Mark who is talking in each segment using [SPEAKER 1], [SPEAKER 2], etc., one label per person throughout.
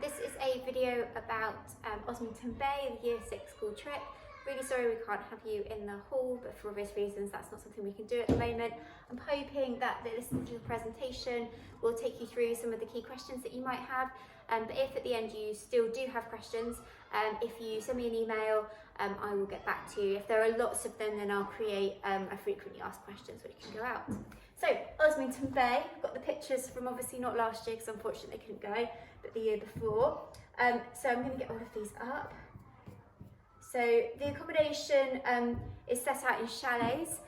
[SPEAKER 1] This is a video about Osmington Bay, the Year 6 school trip. Really sorry we can't have you in the hall, but for obvious reasons that's not something we can do at the moment. I'm hoping that listening to the presentation will take you through some of the key questions that you might have. But if at the end you still do have questions, if you send me an email, I will get back to you. If there are lots of them, then I'll create a frequently asked questions which can go out. So, Osmington Bay, I've got the pictures from obviously not last year because unfortunately they couldn't go, but the year before. So I'm going to get all of these up. So the accommodation is set out in chalets.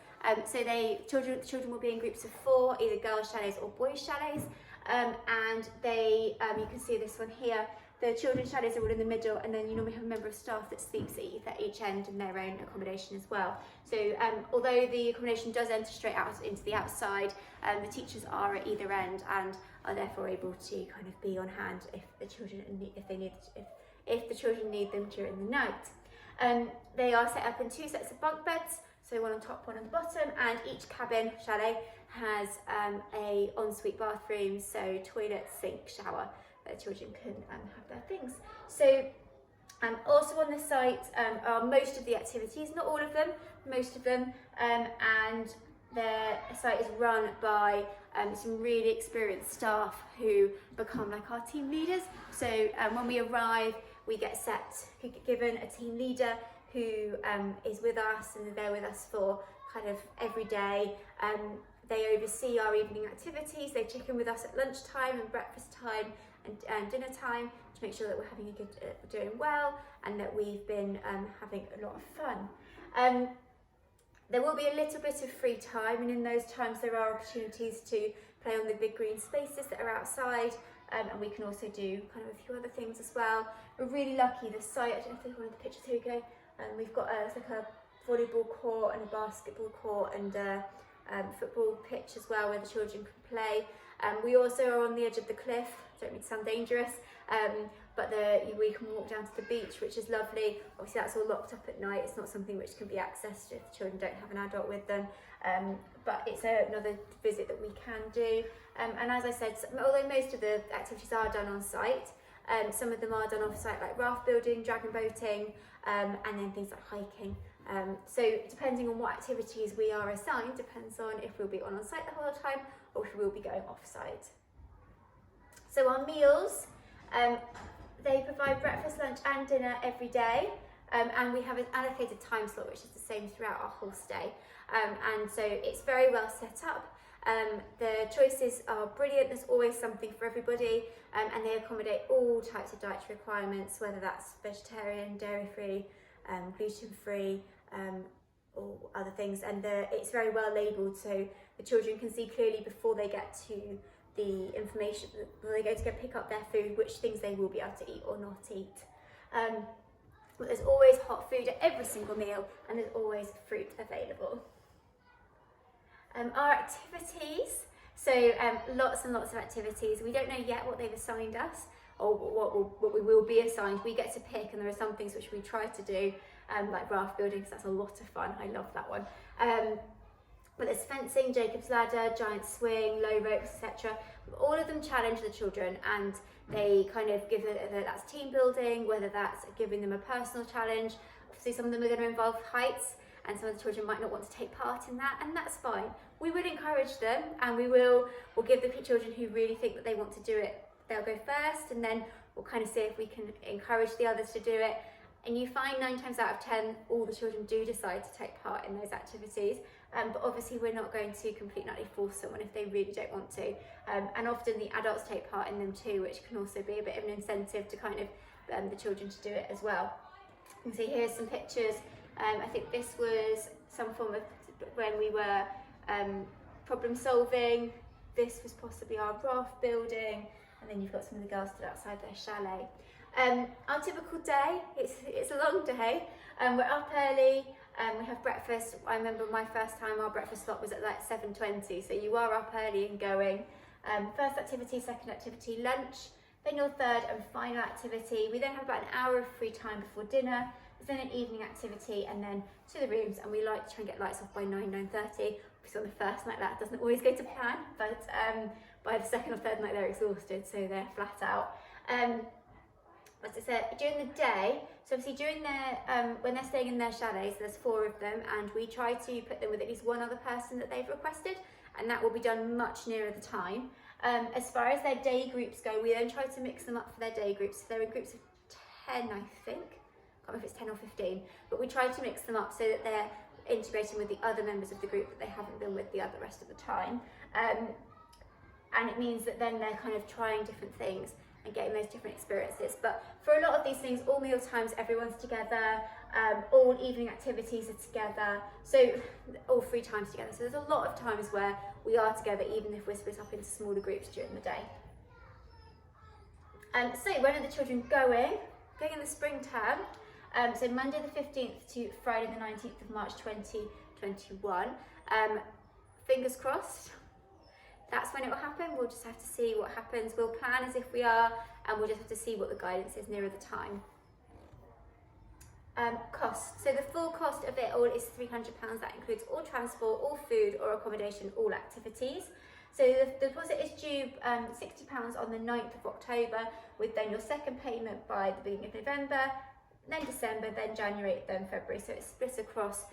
[SPEAKER 1] So children will be in groups of 4, either girls' chalets or boys' chalets. And they, you can see this one here, the children's chalets are all in the middle, and then you normally have a member of staff that sleeps at each end in their own accommodation as well. So although the accommodation does enter straight out into the outside, the teachers are at either end and are therefore able to kind of be on hand if the children need them during the night. They are set up in 2 sets of bunk beds, so one on top, one on the bottom, and each cabin chalet has a ensuite bathroom, so toilet, sink, shower, that children can have their things. So also on the site are most of the activities, not all of them, most of them, and the site is run by some really experienced staff who become like our team leaders. So when we arrive, we get given a team leader who is with us, and they're with us for kind of every day. They oversee our evening activities. They check in with us at lunchtime and breakfast time and dinner time to make sure that we're having a good, doing well, and that we've been having a lot of fun. There will be a little bit of free time, and in those times there are opportunities to play on the big green spaces that are outside, and we can also do kind of a few other things as well. We're really lucky, the site, I don't know if there's one of the pictures, here we go, we've got it's like a volleyball court and a basketball court and a football pitch as well where the children can play. We also are on the edge of the cliff, don't mean to sound dangerous, but we can walk down to the beach, which is lovely. Obviously that's all locked up at night, it's not something which can be accessed if the children don't have an adult with them, but it's another visit that we can do. And as I said, although most of the activities are done on site, some of them are done off site, like raft building, dragon boating, and then things like hiking. So depending on what activities we are assigned depends on if we'll be on site the whole time or if we will be going off site. So our meals, they provide breakfast, lunch and dinner every day, and we have an allocated time slot which is the same throughout our whole stay, and so it's very well set up. The choices are brilliant, there's always something for everybody, and they accommodate all types of dietary requirements, whether that's vegetarian, dairy-free, gluten-free, or other things, and it's very well labelled so the children can see clearly before they get to the information, before they go to pick up their food, which things they will be able to eat or not eat. But there's always hot food at every single meal, and there's always fruit available. Our activities, so lots and lots of activities. We don't know yet what they've assigned us or what we will be assigned. We get to pick, and there are some things which we try to do, like raft building, because that's a lot of fun. I love that one. But there's fencing, Jacob's ladder, giant swing, low ropes, etc. All of them challenge the children, and they kind of give it, whether that's team building, whether that's giving them a personal challenge. Obviously some of them are going to involve heights, and some of the children might not want to take part in that, and that's fine. We will encourage them, and we'll give the children who really think that they want to do it, they'll go first, and then we'll kind of see if we can encourage the others to do it. And you find 9 times out of 10, all the children do decide to take part in those activities. But obviously we're not going to completely force someone if they really don't want to. And often the adults take part in them too, which can also be a bit of an incentive to kind of the children to do it as well. You can see here's some pictures. I think this was some form of when we were problem solving. This was possibly our raft building, and then you've got some of the girls stood outside their chalet. Our typical day, it's a long day. We're up early, we have breakfast. I remember my first time our breakfast slot was at like 7:20, so you are up early and going. First activity, second activity, lunch, then your third and final activity. We then have about an hour of free time before dinner. There's then an evening activity, and then to the rooms, and we like to try and get lights off by 9:30. Obviously on the first night that doesn't always go to plan, but by the second or third night they're exhausted, so they're flat out. as I said, during the day, so obviously during their, when they're staying in their chalets, there's 4 of them, and we try to put them with at least one other person that they've requested, and that will be done much nearer the time. As far as their day groups go, we then try to mix them up for their day groups. So they're in groups of 10, I think. I can't remember if it's 10 or 15, but we try to mix them up so that they're integrating with the other members of the group that they haven't been with the rest of the time. And it means that then they're kind of trying different things and getting those different experiences. But for a lot of these things, all meal times, everyone's together, all evening activities are together, so all free times together. So there's a lot of times where we are together, even if we're split up into smaller groups during the day. So when are the children going? Going in the spring term. So Monday the 15th to Friday the 19th of March 2021. Fingers crossed. That's when it will happen. We'll just have to see what happens. We'll plan as if we are, and we'll just have to see what the guidance is nearer the time. Cost. So the full cost of it all is £300. That includes all transport, all food or accommodation, all activities. So the deposit is due £60 on the 9th of October, with then your second payment by the beginning of November, then December, then January, then February. So it's split across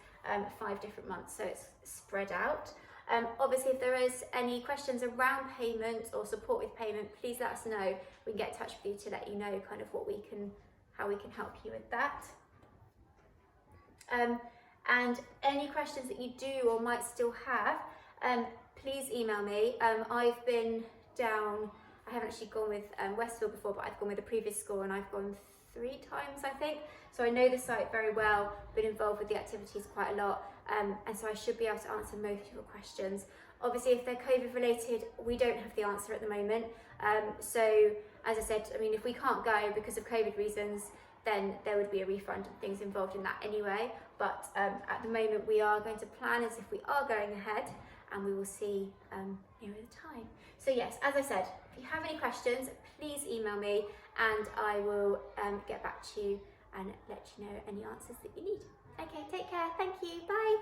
[SPEAKER 1] 5 different months, so it's spread out. Obviously, if there is any questions around payment or support with payment, please let us know. We can get in touch with you to let you know kind of how we can help you with that. And any questions that you do or might still have, please email me. I've been down, I haven't actually gone with Westfield before, but I've gone with a previous school, and I've gone 3 times, I think. So I know the site very well, been involved with the activities quite a lot, and so I should be able to answer most of your questions. Obviously, if they're COVID related, we don't have the answer at the moment. So as I said, I mean, if we can't go because of COVID reasons, then there would be a refund and things involved in that anyway. But at the moment, we are going to plan as if we are going ahead, and we will see nearer the time. So yes, as I said, if you have any questions, please email me, and I will get back to you and let you know any answers that you need. Okay, take care. Thank you. Bye.